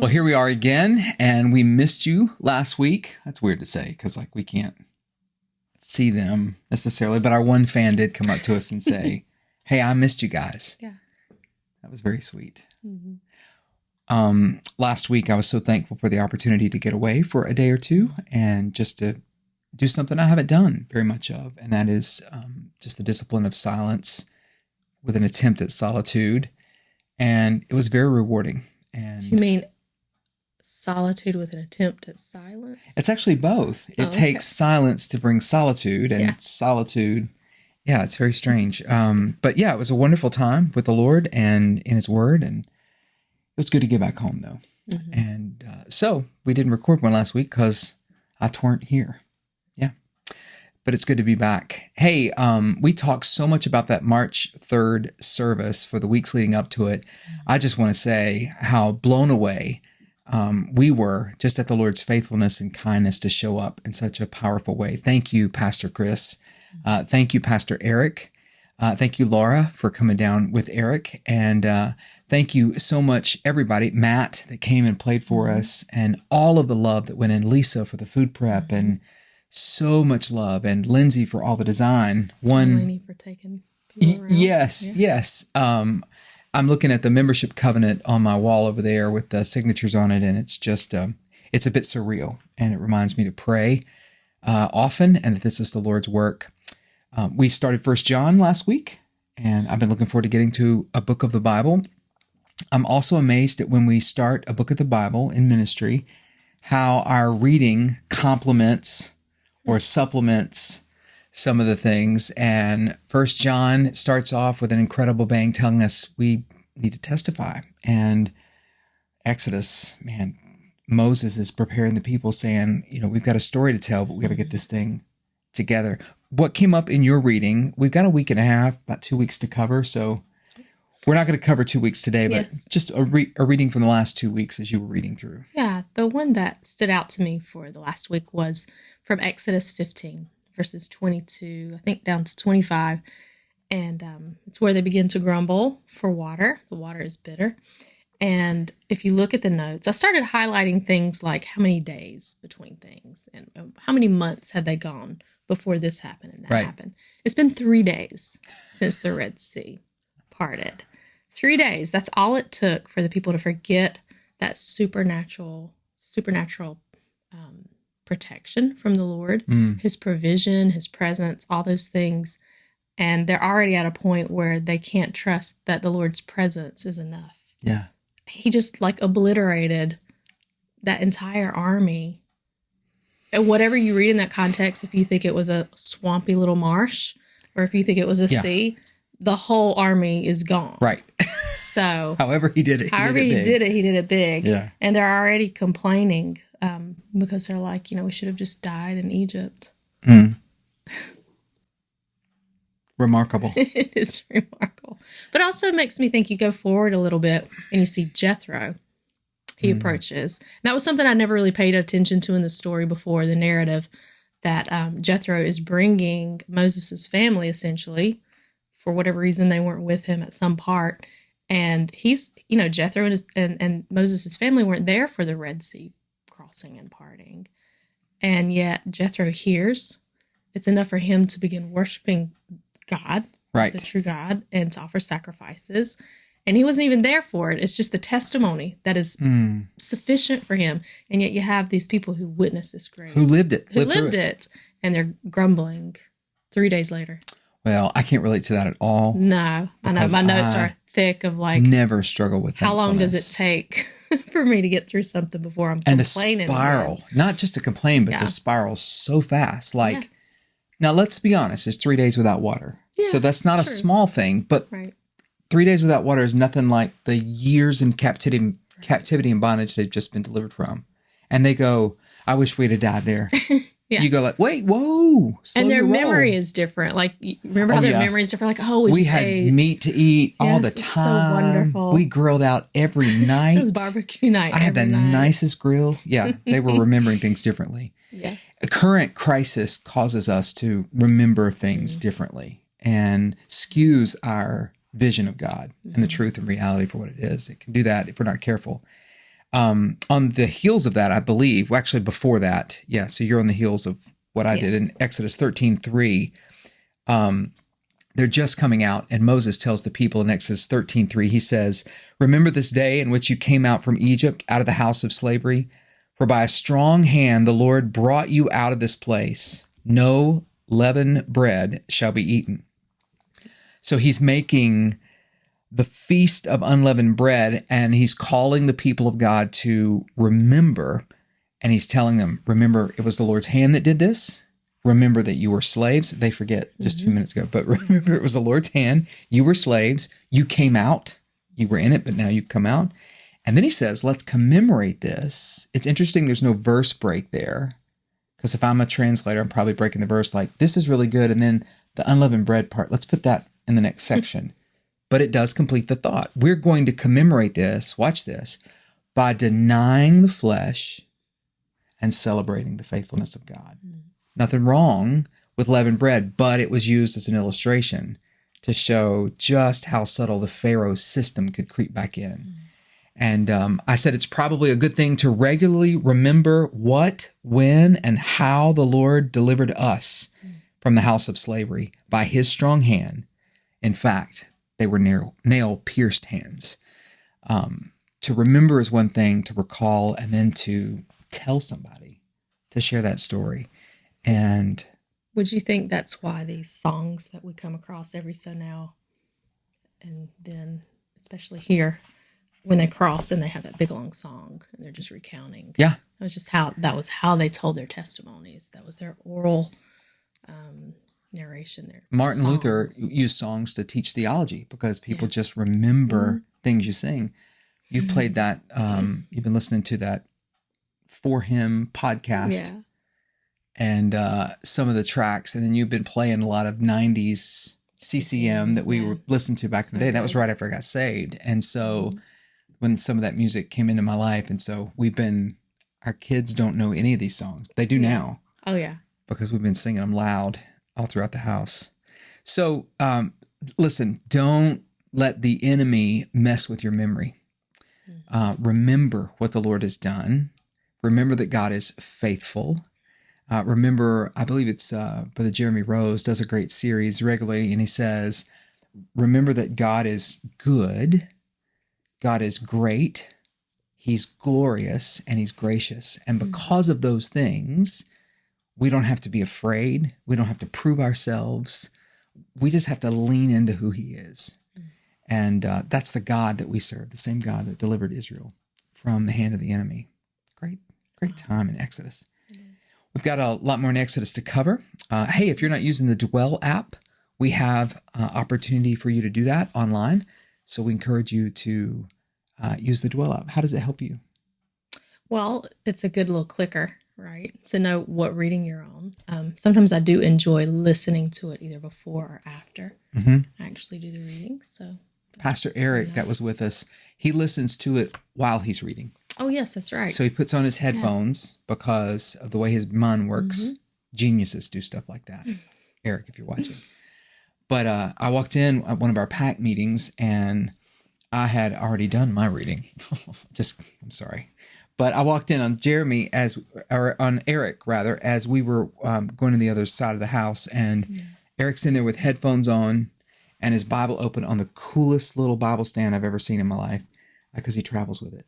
Well, here we are again, and we missed you last week. That's weird to say because, we can't see them necessarily, but our one fan did come up to us and say, "Hey, I missed you guys." Yeah, that was very sweet. Mm-hmm. Last week, I was so thankful for the opportunity to get away for a day or two and just to do something I haven't done very much of, and that is just the discipline of silence with an attempt at solitude, and it was very rewarding. And You mean solitude with an attempt at silence? It's actually both. It takes silence to bring solitude, and solitude, it's very strange. But yeah, it was a wonderful time with the Lord and in His Word, and it was good to get back home, though. Mm-hmm. And so we didn't record one last week because I weren't here. Yeah. But it's good to be back. Hey, we talked so much about that March 3rd service for the weeks leading up to it. I just want to say how blown away we were just at the Lord's faithfulness and kindness to show up in such a powerful way. Thank you, Pastor Chris. Thank you, Pastor Eric. Thank you, Laura, for coming down with Eric. And thank you so much, everybody. Matt, that came and played for us, and all of the love that went in. Lisa for the food prep, and so much love. And Lindsay for all the design. Lenny for taking people around. Yes. I'm looking at the membership covenant on my wall over there with the signatures on it, and it's just, it's a bit surreal, and it reminds me to pray often, and that this is the Lord's work. We started 1 John last week, and I've been looking forward to getting to a book of the Bible. I'm also amazed at when we start a book of the Bible in ministry, how our reading complements or supplements some of the things. And 1 John starts off with an incredible bang telling us we need to testify. And Exodus, man, Moses is preparing the people saying, we've got a story to tell, but we got to get this thing together. What came up in your reading? We've got a week and a half, about 2 weeks to cover. So we're not going to cover 2 weeks today, but just a reading from the last 2 weeks as you were reading through. Yeah, the one that stood out to me for the last week was from Exodus 15. Verses 22, I think, down to 25. And it's where they begin to grumble for water. The water is bitter. And if you look at the notes, I started highlighting things like how many days between things and how many months had they gone before this happened and that happened. It's been 3 days since the Red Sea parted. 3 days. That's all it took for the people to forget that supernatural protection from the Lord, His provision, His presence, all those things. And they're already at a point where they can't trust that the Lord's presence is enough. Yeah. He just obliterated that entire army. And whatever you read in that context, if you think it was a swampy little marsh or if you think it was a sea, the whole army is gone. Right. So however he did it, he did it big. Yeah. And they're already complaining because they're like, we should have just died in Egypt. Remarkable. It is remarkable. But also makes me think you go forward a little bit and you see Jethro. He approaches. And that was something I never really paid attention to in the story before, the narrative, that Jethro is bringing Moses' family, essentially, for whatever reason they weren't with him at some part. And he's, Jethro and Moses' family weren't there for the Red Sea crossing and parting. And yet Jethro hears. It's enough for him to begin worshiping God, the true God, and to offer sacrifices. And he wasn't even there for it. It's just the testimony that is sufficient for him. And yet you have these people who witnessed this grace. Who lived it. Lived it. And they're grumbling 3 days later. Well, I can't relate to that at all. No, I know. My notes are thick of never struggle with how long does it take for me to get through something before I'm complaining? And to spiral, not just to complain, but to spiral so fast. Now let's be honest, it's 3 days without water. Yeah, so that's not a small thing, but 3 days without water is nothing like the years in captivity and bondage they've just been delivered from. And they go, I wish we'd have died there. You go wait, whoa. And their memory is different. Remember how their memory is different? We had meat to eat all the time. So wonderful. We grilled out every night. It was barbecue night. I had the nicest grill. Yeah, they were remembering things differently. Yeah. A current crisis causes us to remember things differently and skews our vision of God and the truth and reality for what it is. It can do that if we're not careful. On the heels of that, I believe, well, actually before that, yeah, so you're on the heels of what I did in Exodus 13:3. They're just coming out, and Moses tells the people in Exodus 13:3, he says, "Remember this day in which you came out from Egypt, out of the house of slavery? For by a strong hand the Lord brought you out of this place. No leavened bread shall be eaten." So he's making the feast of unleavened bread, and he's calling the people of God to remember, and he's telling them, remember, it was the Lord's hand that did this. Remember that you were slaves. They forget just a few minutes ago, but remember it was the Lord's hand. You were slaves. You came out. You were in it, but now you've come out. And then he says, let's commemorate this. It's interesting there's no verse break there, because if I'm a translator, I'm probably breaking the verse like, this is really good, and then the unleavened bread part, let's put that in the next section. But it does complete the thought. We're going to commemorate this, watch this, by denying the flesh and celebrating the faithfulness of God. Nothing wrong with leavened bread, but it was used as an illustration to show just how subtle the Pharaoh system could creep back in. And I said it's probably a good thing to regularly remember what, when, and how the Lord delivered us from the house of slavery by his strong hand. In fact, they were nail-pierced hands. To remember is one thing, to recall, and then to tell somebody, to share that story. And would you think that's why these songs that we come across every so now, and then especially here, when they cross and they have that big long song and they're just recounting? Yeah, that was how they told their testimonies. That was their oral narration there. Martin Luther used songs to teach theology because people just remember things you sing. You played that, you've been listening to that For Him podcast. Yeah. And some of the tracks, and then you've been playing a lot of 90s CCM that we were listening to back in the day. That was right after I got saved. And so when some of that music came into my life, and so our kids don't know any of these songs. They do now. Oh, yeah. Because we've been singing them loud all throughout the house. So listen, don't let the enemy mess with your memory. Remember what the Lord has done. Remember that God is faithful. Remember, I believe it's Brother Jeremy Rose does a great series regularly, and he says, remember that God is good, God is great, he's glorious, and he's gracious. And because of those things, we don't have to be afraid. We don't have to prove ourselves. We just have to lean into who he is. And that's the God that we serve, the same God that delivered Israel from the hand of the enemy. Great time in Exodus. We've got a lot more in Exodus to cover. Hey, if you're not using the Dwell app, we have opportunity for you to do that online. So we encourage you to use the Dwell app. How does it help you? Well, it's a good little clicker, right? To know what reading you're on. Sometimes I do enjoy listening to it either before or after I actually do the reading. So Pastor Eric, that was with us, he listens to it while he's reading. Oh, yes, that's right. So he puts on his headphones because of the way his mind works. Geniuses do stuff like that. Eric, if you're watching. But I walked in at one of our PAC meetings, and I had already done my reading. I'm sorry. But I walked in on Eric, as we were going to the other side of the house, and Eric's in there with headphones on and his Bible open on the coolest little Bible stand I've ever seen in my life, because he travels with it.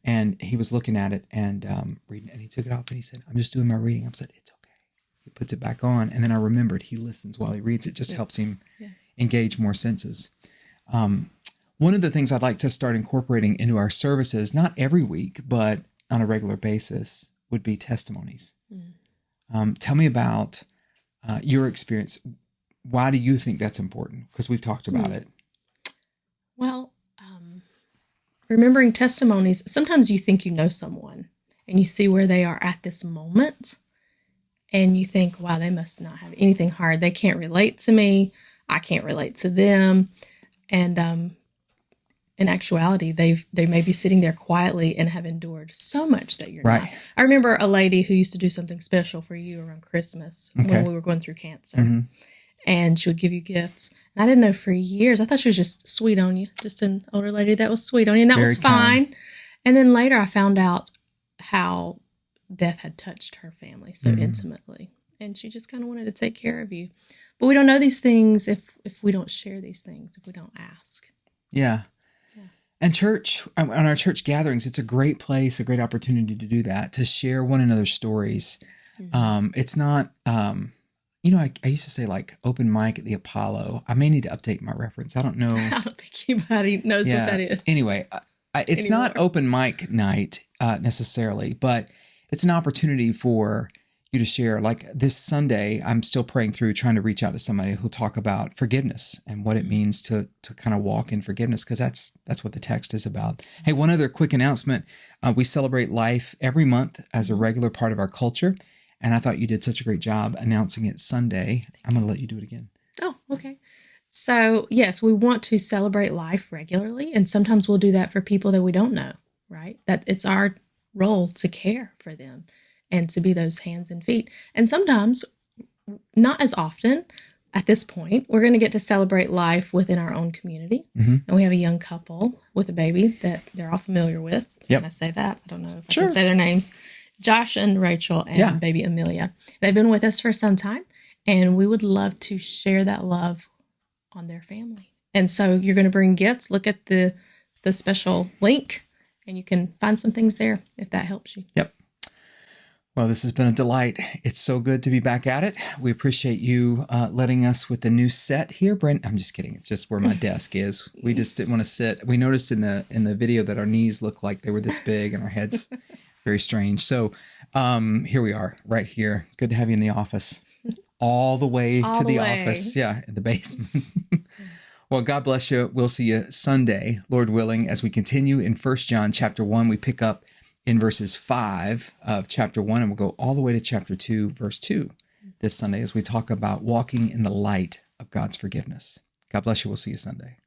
And he was looking at it and reading, and he took it off and he said, I'm just doing my reading. I said, it's okay. He puts it back on. And then I remembered he listens while he reads. It just helps him engage more senses. One of the things I'd like to start incorporating into our services, not every week, but on a regular basis, would be testimonies. Tell me about your experience. Why do you think that's important? Because we've talked about it. Well, remembering testimonies, sometimes you think you know someone and you see where they are at this moment and you think, wow, they must not have anything hard. They can't relate to me. I can't relate to them. And in actuality, they may be sitting there quietly and have endured so much that you're not. I remember a lady who used to do something special for you around Christmas when we were going through cancer. And she would give you gifts. And I didn't know for years. I thought she was just sweet on you. Just an older lady that was sweet on you. And that was fine. And then later I found out how death had touched her family so intimately. And she just kind of wanted to take care of you. But we don't know these things if we don't share these things, if we don't ask. Yeah. And church, on our church gatherings, it's a great place, a great opportunity to do that, to share one another's stories. It's not, I used to say like open mic at the Apollo. I may need to update my reference. I don't know. I don't think anybody knows what that is. Anyway, it's not open mic night necessarily, but it's an opportunity for you to share. Like this Sunday, I'm still praying through trying to reach out to somebody who'll talk about forgiveness and what it means to kind of walk in forgiveness, because that's what the text is about. Hey, one other quick announcement. We celebrate life every month as a regular part of our culture, and I thought you did such a great job announcing it Sunday. I'm going to let you do it again. Oh, okay. So, yes, we want to celebrate life regularly, and sometimes we'll do that for people that we don't know, right? That it's our role to care for them and to be those hands and feet. And sometimes, not as often at this point, we're going to get to celebrate life within our own community. And we have a young couple with a baby that they're all familiar with. Yep. Can I say that? I don't know if I can say their names. Josh and Rachel and baby Amelia. They've been with us for some time, and we would love to share that love on their family. And so you're going to bring gifts. Look at the special link, and you can find some things there if that helps you. Yep. Well, this has been a delight. It's so good to be back at it. We appreciate you letting us with the new set here, Brent. I'm just kidding. It's just where my desk is. We just didn't want to sit. We noticed in the video that our knees looked like they were this big and our heads very strange. So here we are, right here. Good to have you in the office. All the way to the office. Yeah, in the basement. Well, God bless you. We'll see you Sunday, Lord willing, as we continue in 1 John chapter 1. We pick up in verses 5 of chapter 1, and we'll go all the way to chapter 2, verse 2 this Sunday as we talk about walking in the light of God's forgiveness. God bless you. We'll see you Sunday.